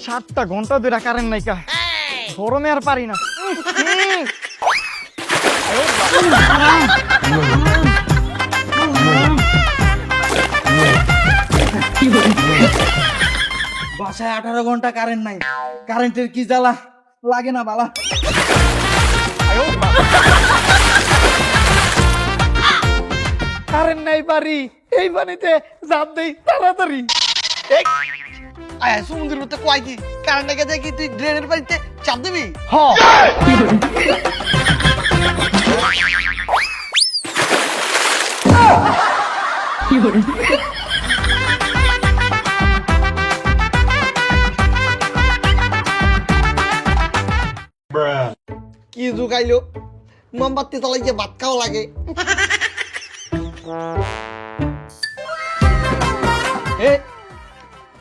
7টা ঘন্টা ধরে কারেন্ট নাইকা, গরমে আর পারি না। বাসায় 18 ঘন্টা কারেন্ট নাই, কারেন্টের কি জ্বালা লাগে না বালা। কারেন্ট নাই পারি, এই পানিতে ঝাঁপ দেই তাড়াতাড়ি। আয় সমুদ্রের মধ্যে কয় কি কারেন্ট লেগে যায় কি তুই ড্রেনের পানিতে চাপ দিবি? হ কি জুগাইলো, মোমবাতি জ্বালাইছে ভাত খাওয়া লাগে।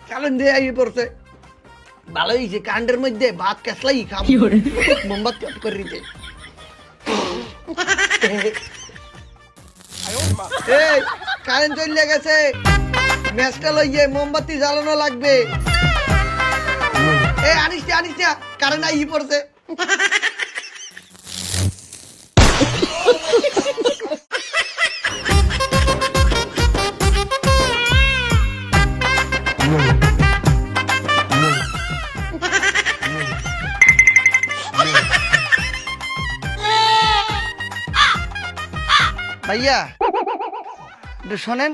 কারেন্ট দিয়ে আইয়ে পড়ছে, ভালো হয়েছে কারেন্টের মধ্যে ভাত কেসলাই খাবো, মোমবাতি অফ করে দিতে। কারেন্ট চলে গেছে, ম্যাচটা লইয়ে মোমবাতি জ্বালানো লাগবে। আনিস কারেন্ট আইয়ে পড়ছে। ভাইয়া একটু শোনেন,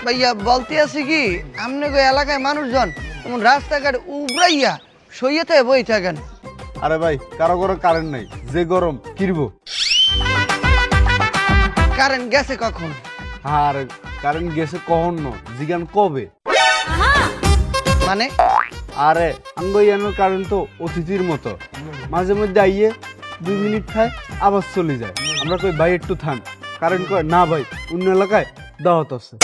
ভাইয়া বলতে আছি কি আপনাকে এলাকায় মানুষজন এমন রাস্তাঘাট উবরাইয়া সইয়েতে বই থাকেন। আরে ভাই কারো ঘরে কারেন্ট নাই, যে গরম কিরবো। কারেন্ট গেছে কখন? আর কারেন্ট গেছে কখন ন জিগান কবে? মানে আরে আঙ্গইয়ানোর কারেন্ট তো অতিথির মতো, মাঝে মধ্যে আইয়ে 2 মিনিট খায় আবার চলে যায়। আমরা কই ভাই একটু থাম, কারেন্ট কয় না ভাই অন্য এলাকায় দাওয়াত আছে।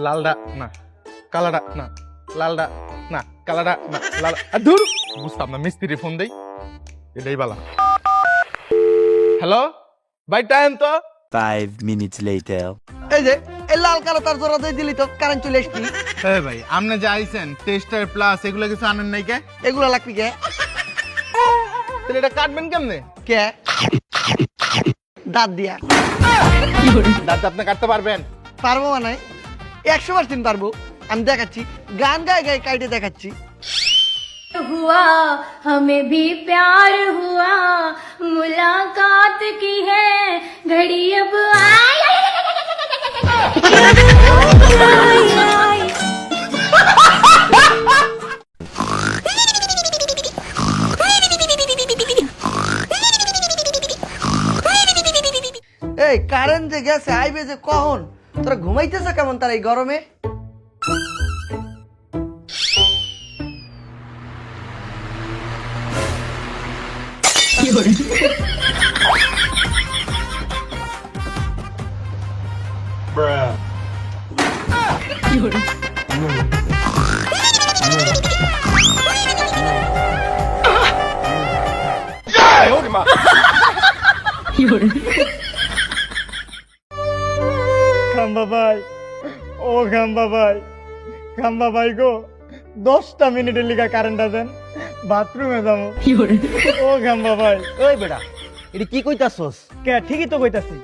লালডা না, কালাডা না, লালডা না, কালাডা না, লাল দূর বুঝতাম না। মিস্ত্রি ফোন দেই, এটাই বালা। হ্যালো ভাই, টাইম তো 5 minutes later. এই যে এই লাল কালো তার জোড়া দিয়ে দিলি তো কারেন্ট চলে আসবি। হ্যাঁ ভাই, আপনি যে আইছেন টেস্টার প্লাস এগুলো কিছু আনেন নাই কে? এগুলো লাগবি কে? তাহলে এটা কাটবেন কেমনে? কে দাঁত দিয়া? দাঁত আপনি কাটতে পারবেন? পারবো মানে 100% পারবো। আমি দেখাচ্ছি, গান গায়ে গায়ে কাইটে দেখাচ্ছি। हुआ हमें भी प्यार हुआ, मुलाकात की है घड़ी अब आई। এই কারেন্ট যে গেছে আইবে যে কখন, তোরা ঘুমাইতেছে কেমন তার এই গরমে? খাম্বা ভাই, ও খাম্বা ভাই, খাম্বা ভাই গো 10টা মিনিটের লিগা কারেন্ট দেন, বাথরুমে যাবো। ও খাম্বা ভাই। ওই বেটা এটা কি কইতাছস? কে ঠিকই তো কইতাছি,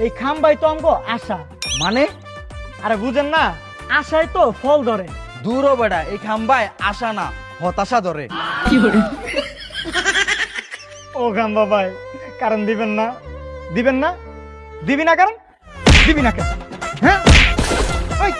এই খাম্বাই তো আমগো আশা। মানে আরে বুঝেন না, আশায় তো ফল ধরে। দূরও বেটা, এই খাম্বায় আশা না হতাশা ধরে। ও খাম্বা ভাই, কারণ দিবেন না? দিবেন না? দিবি না কারণ? দিবি না কেন? হ্যাঁ ওই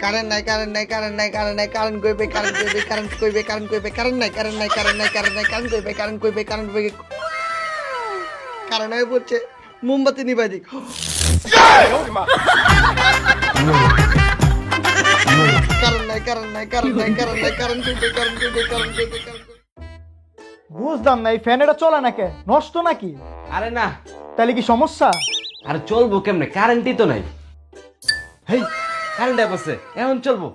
কারেন্ট নাই, কারেন্ট নাই, কারেন্ট নাই, কারেন্ট নাই, কারেন্ট কইবে, কারেন্ট কইবে, কারেন্ট কইবে, কারেন্ট কইবে, কারেন্ট নাই, কারেন্ট নাই, কারেন্ট নাই, কারেন্ট নাই, কারেন্ট কইবে, কারেন্ট কইবে, কারেন্ট কইবে। কারেন্ট হয়ে পড়ছে, মোমবাতি নিবাই দিক। কারেন্ট নাই, কারেন্ট নাই, কারেন্ট নাই, কারেন্ট নাই, কারেন্ট কইবে, কারেন্ট কইবে, কারেন্ট কইবে, কারেন্ট কইবে। বুঝলাম না, এই ফ্যান এটা চলে না কে? নষ্ট নাকি? আরে না, তাহলে কি সমস্যা? আর চলবো কেমনে, কারেন্টই তো নাই। হেই, কারেন্ট আছে, এখন চলবো।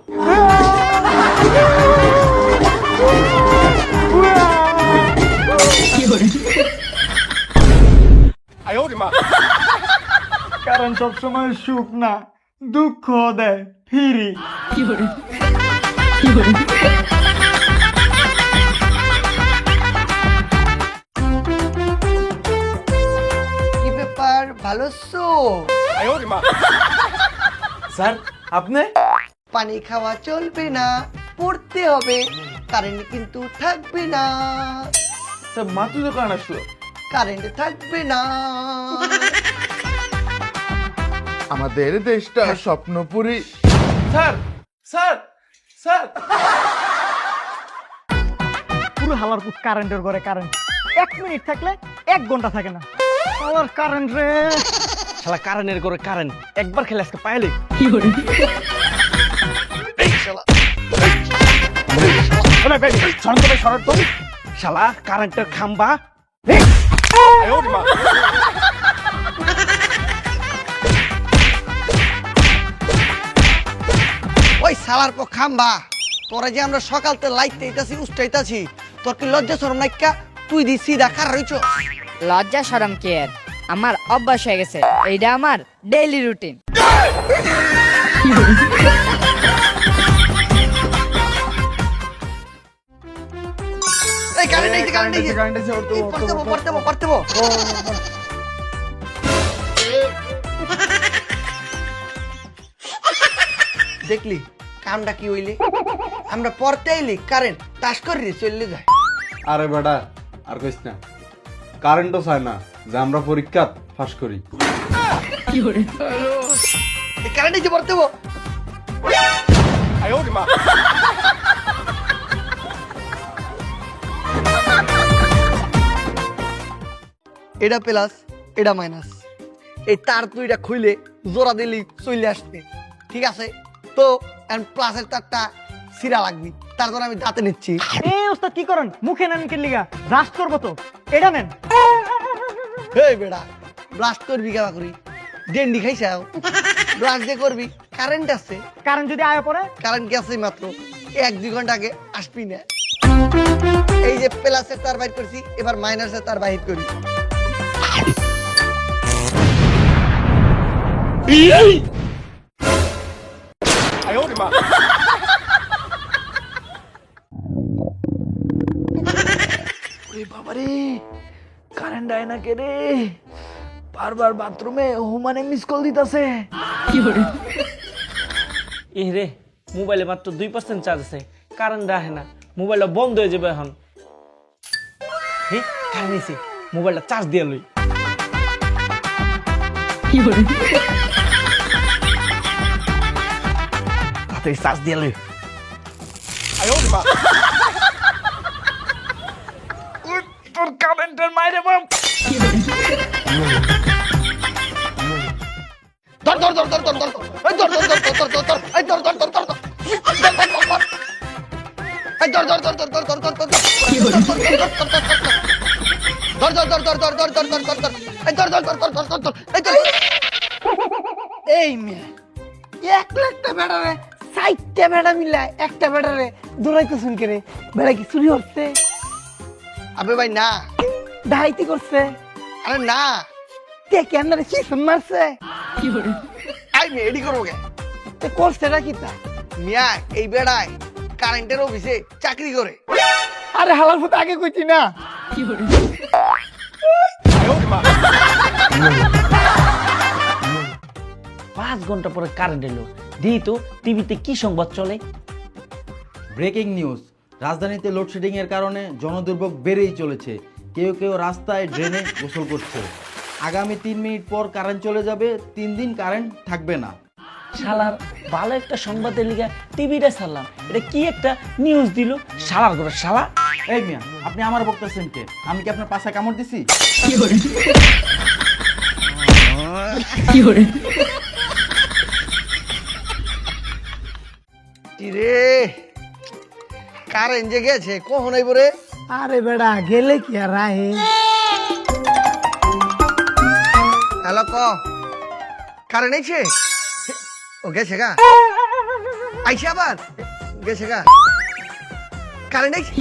কারণ সবসময় সুখ না, দুঃখ দেয় ফিরি। কি ব্যাপার, ভালো আছো? স্যার আপনি পানি খাওয়া চলবে না, পড়তে হবে, কারেন্ট কিন্তু থাকবে না, স্যার মাত্র দোকান আসলো। কারেন্ট থাকবে না। আমাদের দেশটা স্বপ্নপুরী। স্যার স্যার স্যার পুরো হালার পুত কারেন্টের ঘরে কারেন্ট, 1 মিনিট থাকলে 1 ঘন্টা থাকে না। আমার কারেন্ট রে, শালা কারেন্টের করে কারেন্ট একবার খেলে আজকে পাইলে। শালা কারেন্টের খাম্বা। ওই সালার পর খাম্বা, তোরা যে আমরা সকালতে লাইতে ইতাছি উস্টাইতাছি, তোর কি লজ্জা শরম নাইকা? তুই দি সিধা খার রইছ। লজ্জা শরম কি আর, আমার অভ্যাস হয়ে গেছে, এইটা আমার ডেইলি রুটিন। এই কারেন্ট আইছে, কারেন্ট আইছে, কারেন্ট আছে, এই পড়তে বো। দেখলি কামটা কি হইলে? আমরা পড়তে আইলি কারেন্ট টাস করে চলে যায়। আরে বেটা আর কইস না, কারেন্টও চায় না যে আমরা পরীক্ষা ফাঁস করি। এই কারেন্ট আইছে, পড়তে বো। এটা প্লাস, এটা মাইনাস। এই তার দুইটা খুইলে জোড়া দিলি চলে আসবে, ঠিক আছে? তো প্লাসের তারটা সিরা লাগবি, তার জন্য আমি দাঁতে নিচ্ছি। এই ওস্তাদ কি করেন? মুখে নেন কি লিগা? রাস্ট করবো তো, এটা নেন। এই বেড়া, ব্লাস্ট করবি কেবা করি? ডেন্ডি খাইছাও, ব্লাস্ট যে করবি, কারেন্ট আছে। কারেন্ট যদি আয়া পড়ে? কারেন্ট গেছে মাত্র 1-2 ঘন্টা আগে, আসবি না। এই যে প্লাসের তার বাইর করছি, এবার মাইনাসের তার বাইর করি। বাবারে, কারেন্ট আয় না কে রে? বারবার বাথরুমে হুমানে মিস কল দিতেছে। এ রে, মোবাইলে মাত্র 2% চার্জ আছে, কারেন্ট আসে না, মোবাইলটা বন্ধ হয়ে যাবে এখন। হ্যাঁ, কারেন্ট এসে মোবাইলটা চার্জ দিয়ে লই। তাড়াতাড়ি চার্জ দিয়ে লই। তোর কারেন্টের মাইরে বাপ। ধর ধর ধর ধর ধর ধর ধর, এই ধর ধর ধর ধর ধর ধর ধর, এই ধর ধর ধর ধর ধর, এই ধর ধর ধর ধর ধর ধর ধর ধর, ধর ধর ধর ধর ধর ধর ধর ধর ধর ধর, এই ধর ধর ধর ধর ধর ধর ধর, এই ধর। এই মেয়ে, 1 লাখটা বেড়ারে 60টা বেড়া মিলা একটা বেড়ারে দৌড়াইতে শুন করে, বেড়া কি চুরি হচ্ছে? আবে ভাই না, ডাইতি করছে। আরে না, কে ক্যান্ডারে সিসন মারছে। আই মে এডি করবো কে? তে করছেটা কি তা? মিয়া এই বেড়ায় কারেন্টের অফিসে চাকরি করে। আরে হালার ফুট আগে কইছি না। 5 ঘন্টা পরে কারেন্ট এলো, দিই তো টিভিতে কি সংবাদ চলে। ব্রেকিং নিউজ, রাজধানীতে লোডশেডিং এর কারণে জনদুর্ভোগ বেড়েই চলেছে। কেউ কেউ রাস্তায় ড্রেনে গোসল করছে। আগামী 3 মিনিট পর কারেন্ট চলে যাবে, 3 দিন কারেন্ট থাকবে না। শালার ভালো একটা সংবাদের লিগা টিভিটা ছাড়লাম, এটা কি একটা নিউজ দিল, শালার করে শালা। এই মিয়া, আপনি আমার বক্তাছেন কে? আমি কি আপনার পাশে কামড় দিছি? রে কারেন্ট যে গেছে কখন আইব রে? আরে বেড়া গেলে কি আর রাহে। হ্যালো ক কারেন্ট আইছে ও গেছে গা আইছে আবার গেছে গা কারেন্ট আইছে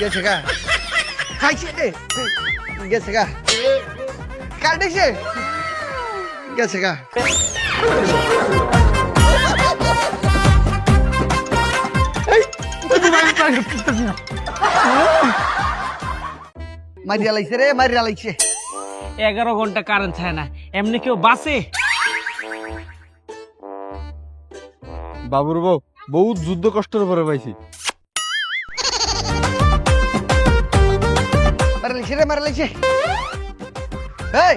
গেছে গা খাইছে গেছে গা কারেন্ট আইছে গেছে গা মারিয়া লাইছে রে মারিয়া লাইছে 11 ঘন্টা কারেন্ট থাকে না এমনি কেউ বাসে বাবুর বউ বহুত যুদ্ধ কষ্টের পরে পাইছি। মারিয়া লাইছে রে মারিয়া লাইছে এই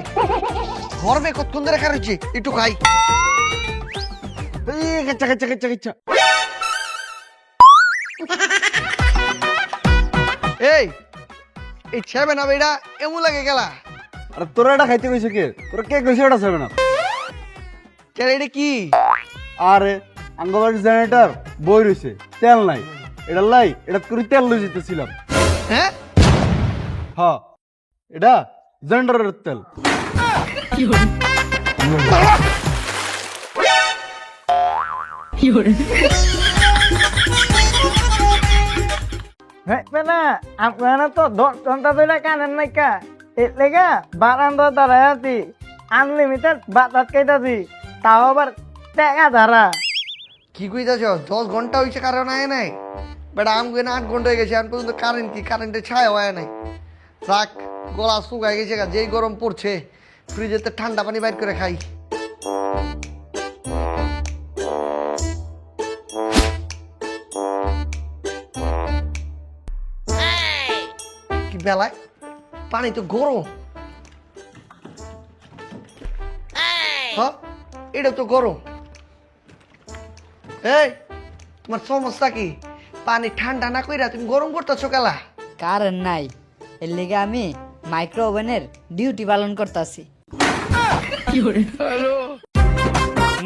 গরমে কতক্ষণ ধরে খার হচ্ছে একটু খাই এই গেচ্ছা গেচ্ছা গেচ্ছা গেচ্ছা এই এই ছেবে না বেটা এমন লাগে গেলা আর তোরা এটা খাইতে কইছে কে? তোরা কে কইছে এটা খাবে না? কেন এটা কি আরে আঙ্গবাড়ির জেনারেটর বই রইছে, তেল নাই। এটা লাই, এটা করে তেল লই যেতেছিলাম। হ্যাঁ হ্যাঁ, এটা জেনারেটরের তেল। না আপনারা তো 10 ঘন্টা ধরে কারেন্ট নাই কা এর লেগা বারান্দা দাঁড়ায় আছি আনলিমিটেড বাতাস খাইতাছি তাও আবার টাকা ধারা কি কইতাছ 10 ঘন্টা হইছে কারণ আয় নাই বেটা আম গেনা 8 ঘন্টা হয়ে গেছে এখন পর্যন্ত কারেন্ট কি কারেন্টের ছায়া হয় নাই রাখ গলা শুকায় গেছে যেই গরম পড়ছে ফ্রিজেতে ঠান্ডা পানি বাইর করে খাই কি বেলায় পানি তো গরম হ্যাঁ এটা তো গরম এই তোমার সমস্যা কি পানি ঠান্ডা না কইরা তুমি গরম করতেছো কেলা কারেন্ট নাই এর লেগে আমি মাইক্রো ওভেনের ডিউটি পালন করতেছি।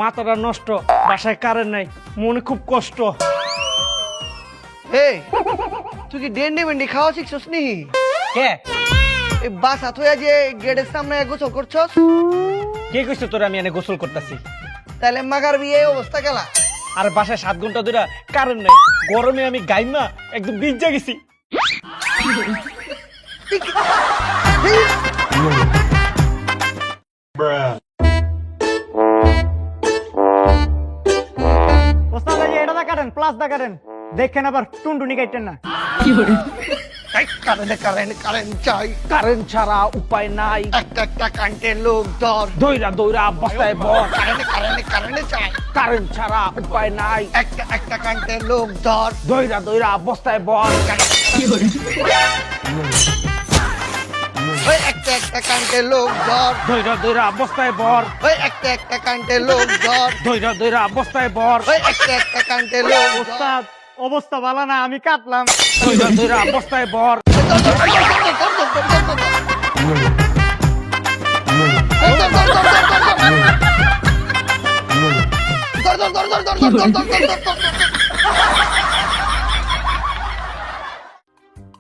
মাথাটা নষ্ট বাসায় কারেন্ট নাই মনে খুব কষ্ট এই তুই কি ডেন্ডি মেন্ডি খাওয়া শিখছস নি কে এই বাসা থইয়া যে গেটের সামনে গোসল করছস কে কইছে তোরা আমি এনে গোসল করতেছি তাহলে মাগার বিয়ে এই অবস্থা গেলা আর বাসায় 7 ঘন্টা ধরে কারেন্ট নাই গরমে আমি গাইমা একদম ভিজা গেছি ওস্তাদ এই যে এটা দা কারেন্ট প্লাস দা কারেন্ট দেখেন আবার টুনটুনি কাটেন না কারেন্ট চাই কারেন্ট ছাড়া উপায় নাই একটা একটা কান্টের লোক ধর দইরা দইরা বস্তায় বর কারেন্ট চাই কারেন্ট ছাড়া উপায় নাই একটা একটা কান্টের লোক ধর দইরা দইরা বস্তায় বর ওই একটা একটা কান্টের লোক ধর দইরা দইরা বস্তায় বর ওই একটা একটা কান্টের লোক ধর দইরা দইরা বস্তায় বর ওই একটা একটা কান্টের লোক ধর ওস্তাদ অবস্থা ভালো না আমি কাটলাম দইরা দইরা বস্তায় বর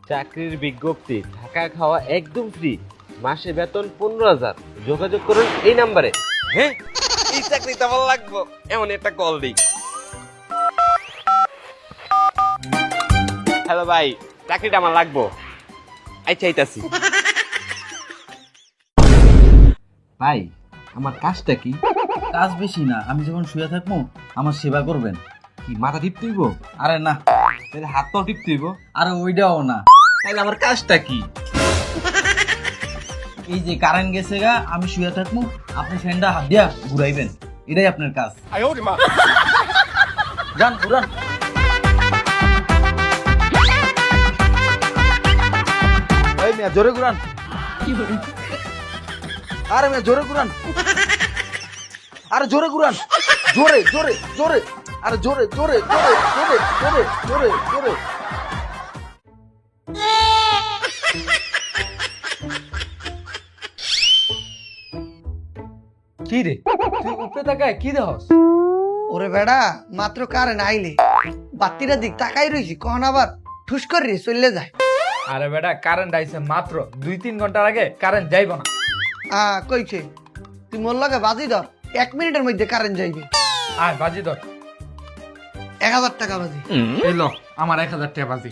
চাকরির বিজ্ঞপ্তি, থাকা খাওয়া একদম ফ্রি, মাসে বেতন 15,000। যোগাযোগ করুন এই নাম্বারে। হ্যাঁ, এই চাকরিটা ভালো লাগবো, এমন একটা কল দিই। হ্যালো ভাই, চাকরিটা আমার লাগবো, আচ্ছা আইতাছি। ভাই আমার কাজটা কি? কাজ বেশি না, আমি যখন শুয়ে থাকবো আমার সেবা করবেন। কি মাথা টিপতে হইব? আরে না, তাহলে হাত পাও টিপতে হইব? আরে ওইটাও না। তাহলে আমার কাজটা কি? এই যে কারেন্ট গেছে গা, আমি শুয়ে থাকবো, আপনি ফ্যানটা হাত দিয়া ঘুরাইবেন, এটাই আপনার কাজ। যান ঘুরান। এই মিয়া জোরে ঘুরান। আরে মিয়া জোরে ঘুরান, আরে জোরে ঘুরান, জোরে জোরে জোরে, আরে জোরে জোরে জোরে জোরে জোরে জোরে জোরে। কি রে তুই উপরে তাকায় কি দেখস? ওরে বেড়া মাত্র কারেন্ট আইলে বাতিটা দিক তাকাই রইছি কখন আবার ঠুস করে চলে যায়। আরে বেটা কারেন্ট আইছে মাত্র 2-3 ঘন্টার আগে কারেন্ট যাইব না। কইছে তুই মোর লগে বাজি ধর 1 মিনিটের মধ্যে কারেন্ট যাইবে। আয় বাজি ধর। 1000 টাকা বাজি। এই লো আমার 1000 টাকা বাজি।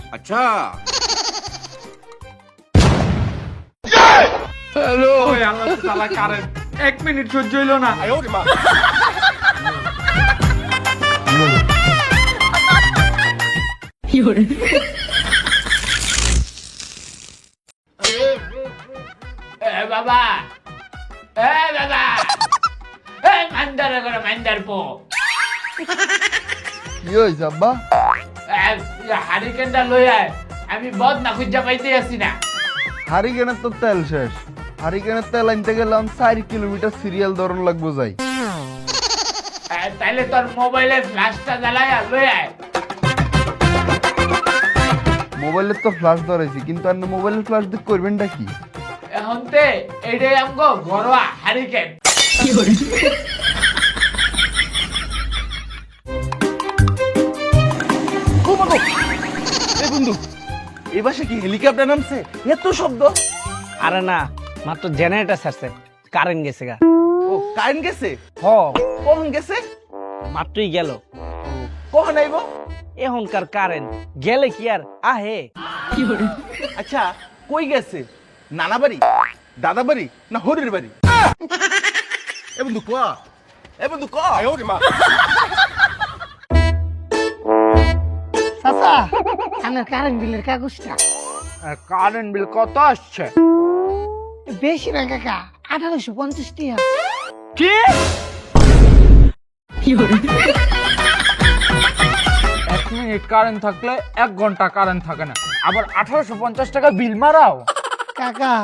হ্যালো ওই আল্লাহ তাআলা কারেন্ট 1 মিনিট সহ্য হইলো না। বাবা বাবা মান্দার করে মান্দার পো কি হয়েছে আব্বা? হারিকেনটা লই আয়, আমি বদ না খুঁজা পাইতে আসি না। হারিকেনের তো তেল শেষ। হারিকেনের তেল আনতে গেলাম 4 কিলোমিটার সিরিয়াল ধরন লাগবো যাই। তাইলে তোর মোবাইলে ফ্ল্যাশটা জ্বালায় লই আয়। মোবাইলের তো ফ্ল্যাশ ধরেছি, কিন্তু আর মোবাইলের ফ্ল্যাশ দিক করবেনটা কি? এখন তে এইটাই আমগো ঘরোয়া হারিকেন। বন্ধু এই বাসে কি হেলিকপ্টার নামছে? এত শব্দ। আরে না, মাত্র জেনারেটর ছাড়ছে, কারেন্ট গেছে গা। ও কারেন্ট গেছে? হ, কখন গেছে? মাত্রই গেল। কখন আইব? এখনকার কারেন্ট গেলে কি আর আহে? আচ্ছা কই গেছে? নানা বাড়ি, দাদা বাড়ি, না হরির বাড়ি? এ বন্ধু ক, এ বন্ধু ক। চাচা আমার কারেন্ট বিলের কাগজটা। কারেন্ট বিল কত আসছে? বেশি না কাকা, 1850 টাকা। কি? 1 মিনিট কারেন্ট থাকলে 1 ঘন্টা কারেন্ট থাকে না, আবার 1850 টাকা বিল মারাও। কাকা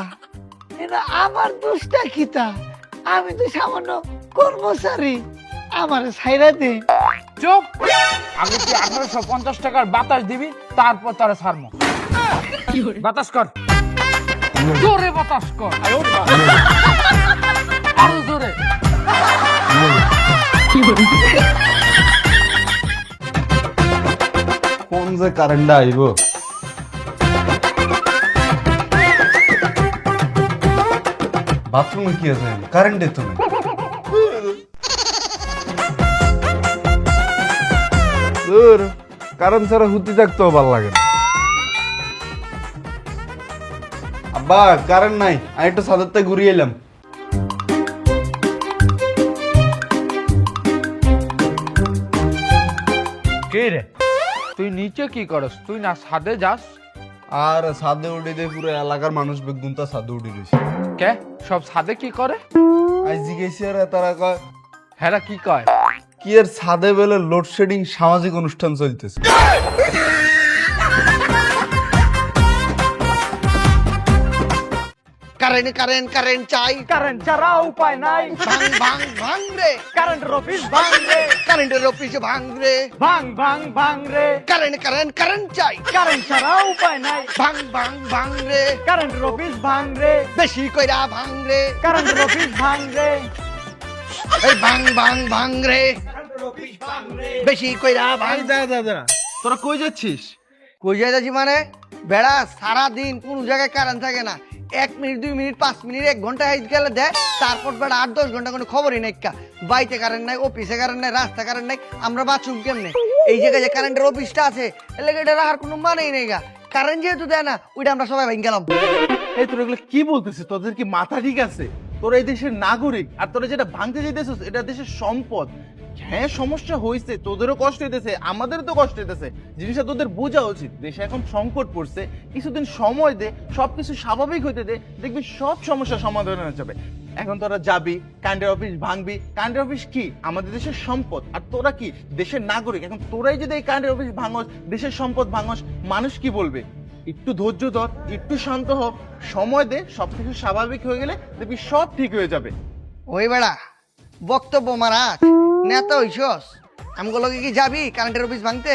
এটা আমার দোষটা কিতা? আমি তো সামান্য কর্মচারী, আমার ছাইরা দে। চুপ, আগে তুই 1850 টাকার বাতাস দিবি, তারপর তারা ছাড়মো। বাতাস কর, জোরে বাতাস কর, আরো জোরে। কোন যে কারেন্টটা আইব? বাথরুমে কি আছে? কারেন্টে তো নেই। দূর, কারেন্ট ছাড়া হুতি থাকতেও ভালো লাগে না। আব্বা কারেন্ট নাই, আমি একটু ছাদের থেকে ঘুরিয়ে এলাম। কে রে, তুই নিচে কি করস? তুই না ছাদে যাস? আর ছাদে উঠে দিয়ে পুরো এলাকার মানুষ বেগুনটা ছাদে উঠে রয়েছে। কে সব ছাদে কি করে? আজ জিজ্ঞেসি আর তারা কয় হেরা কি কয়? কি আর ছাদে বেলে লোডশেডিং সামাজিক অনুষ্ঠান চলতেছে। কারেন্ট কারেন্ট কারেন্ট চাই। কারেন্ট ছাড়া উপায় নাই। ভাঙ ভাঙ ভাঙ রে, কারেন্টের অফিস ভাঙ রে, কারেন্টের অফিসে ভাঙ রে। ভাঙ ভাঙ ভাঙ রে, কারেন্ট কারেন্ট কারেন্ট চাই। কারেন্ট ছাড়া উপায় নাই। ভাঙ ভাঙ ভাঙ রে, কারেন্টের অফিস ভাঙ রে, বেশি কইরা ভাঙ রে। কারেন্টের অফিস ভাঙ রে, এই ভাঙ ভাঙ ভাঙ রে, বেশি কইরা ভাঙ। তোরা কই যাচ্ছিস? কই যাচ্ছি মানে বেড়া সারা দিন কোন জায়গায় কারেন্ট থাকে না। 1 মিনিট 2 মিনিট 5 মিনিট 1 ঘন্টা হাইট গেলে দেয়, তারপর বেড়া 8-10 ঘন্টা কোনো খবরই নাই। বাড়িতে কারেন্ট নাই, অফিসে কারেন্ট নাই, রাস্তা কারেন্ট নাই, আমরা বাঁচুক কেমনে? এই জায়গায় যে কারেন্টের অফিসটা আছে এলাকা এটা রাখার কোনো মানেই নেই গা। কারেন্ট যেহেতু দেয় না, ওইটা আমরা সবাই ভেঙে গেলাম। এই তোরা এগুলো কি বলতেছিস? তোদের কি মাথা ঠিক আছে? তোরা এই দেশের নাগরিক, আর তোরা যেটা ভাঙতে চাইতেছিস এটা দেশের সম্পদ। হ্যাঁ সমস্যা হয়েছে, তোদেরও কষ্ট হইতেছে, আমাদেরও তো কষ্ট হইতেছে। জিনিসটা তোদের বোঝা উচিত। দেশে এখন সংকট পড়ছে, কিছুদিন সময় দে, সবকিছু স্বাভাবিক হইতে দে, দেখবি সব সমস্যা সমাধান হয়ে যাবে। এখন তোরা যাবি কারেন্টের অফিস ভাঙবি। কারেন্টের অফিস কি আমাদের দেশের সম্পদ, আর তোরা কি দেশের নাগরিক। এখন তোরাই যদি এই কারেন্টের অফিস ভাঙস, দেশের সম্পদ ভাঙস, মানুষ কি বলবে? একটু ধৈর্য ধর, একটু শান্ত হ, সময় দে, সবকিছু স্বাভাবিক হয়ে গেলে দেখবি সব ঠিক হয়ে যাবে। ওই বেড়া বক্তব্য মারাজ নেতা হইছস, আমগুলো কি যাবি কারেন্টের অফিস ভাঙতে?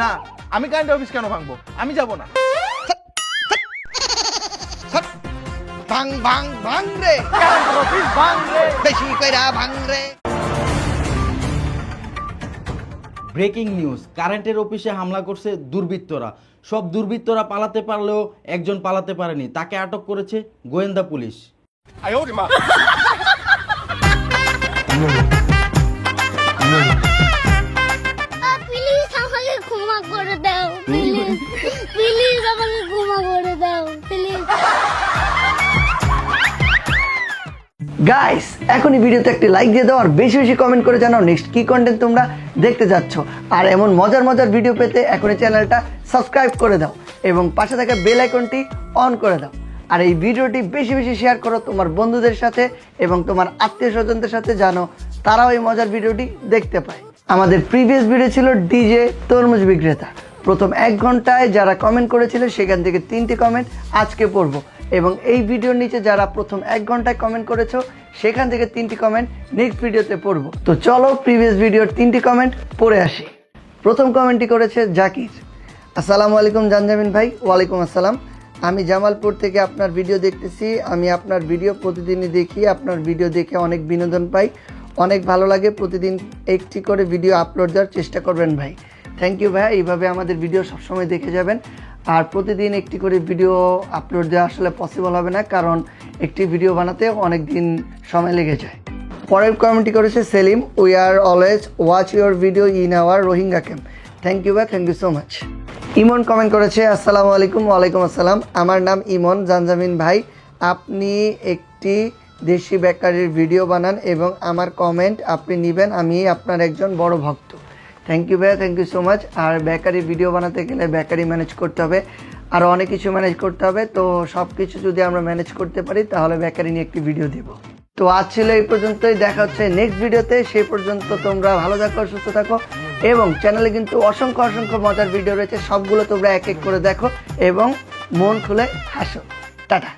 না, আমি কারেন্টের অফিস কেন ভাঙবো? আমি যাব না। ভাঙ ভাঙ ভাঙ রে, কারেন্টের অফিস ভাঙ রে, বেশি কইরা ভাঙ রে। ব্রেকিং নিউজ, কারেন্টের অফিসে হামলা করছে দুর্বৃত্তরা। সব দুর্বৃত্তরা পালাতে পারলেও একজন পালাতে পারেনি, তাকে আটক করেছে গোয়েন্দা পুলিশ। প্লিজ আমাকে ক্ষমা করে দাও, প্লিজ প্লিজ আমাকে ক্ষমা করে দাও, প্লিজ। গাইস এখনই ভিডিওতে একটি লাইক দিয়ে দাও আর বেশি বেশি কমেন্ট করে জানাও নেক্সট কি কন্টেন্ট তোমরা দেখতে যাচ্ছ। আর এমন মজার মজার ভিডিও পেতে এখনই চ্যানেলটা সাবস্ক্রাইব করে দাও এবং পাশে থাকা বেল আইকনটি অন করে দাও। আর এই ভিডিওটি বেশি বেশি শেয়ার করো তোমার বন্ধুদের সাথে এবং তোমার আত্মীয় স্বজনদের সাথে, জানো তারাও এই মজার ভিডিওটি দেখতে পায়। আমাদের প্রিভিয়াস ভিডিও ছিল ডিজে তরমুজ বিক্রেতা। প্রথম 1 ঘন্টায় যারা কমেন্ট করেছিল সেখান থেকে 3টি কমেন্ট আজকে পড়বো এবং এই ভিডিওর নিচে যারা প্রথম 1 ঘন্টায় কমেন্ট করেছো সেখান থেকে 3টি কমেন্ট নেক্সট ভিডিওতে পড়বো। তো চলো প্রিভিয়াস ভিডিওর 3টি কমেন্ট পড়ে আসি। প্রথম কমেন্টটি করেছে জাকির। আসসালামু আলাইকুম জানজামিন ভাই। ওয়ালাইকুম আসসালাম। আমি জামালপুর থেকে আপনার ভিডিও দেখতেছি। আমি আপনার ভিডিও প্রতিদিনই দেখি। আপনার ভিডিও দেখে অনেক বিনোদন পাই, অনেক ভালো লাগে। প্রতিদিন একটি করে ভিডিও আপলোড দেওয়ার চেষ্টা করবেন ভাই। থ্যাংক ইউ ভাই। এইভাবে আমাদের ভিডিও সবসময় দেখে যাবেন। আর প্রতিদিন একটি করে ভিডিও আপলোড দেওয়া আসলে পসিবল হবে না, কারণ একটি ভিডিও বানাতে অনেক দিন সময় লেগে যায়। পরের কমেন্টটি করেছে Selim. We are always watch your video in our Rohingya camp. Thank you ভাই, thank you so much. Emon comment করেছে আসসালামু আলাইকুম। ওয়ালাইকুম আসসালাম। আমার নাম ইমন। জানজামিন ভাই, আপনি একটি দেশি বেকারির ভিডিও বানান এবং আমার কমেন্ট আপনি নেবেন। আমি আপনার একজন বড় ভক্ত। থ্যাংক ইউ ভাইয়া, থ্যাংক ইউ সো মাচ। আর বেকারি ভিডিও বানাতে গেলে বেকারি ম্যানেজ করতে হবে, আর অনেক কিছু ম্যানেজ করতে হবে। তো সব কিছু যদি আমরা ম্যানেজ করতে পারি তাহলে বেকারি নিয়ে একটি ভিডিও দিব। তো আজ ছিল এই পর্যন্তই। দেখা হচ্ছে নেক্সট ভিডিওতে। সেই পর্যন্ত তোমরা ভালো থাকো, সুস্থ থাকো এবং চ্যানেলে কিন্তু অসংখ্য অসংখ্য মজার ভিডিও রয়েছে। সবগুলো তোমরা এক এক করে দেখো এবং মন খুলে হাসো। টাটা।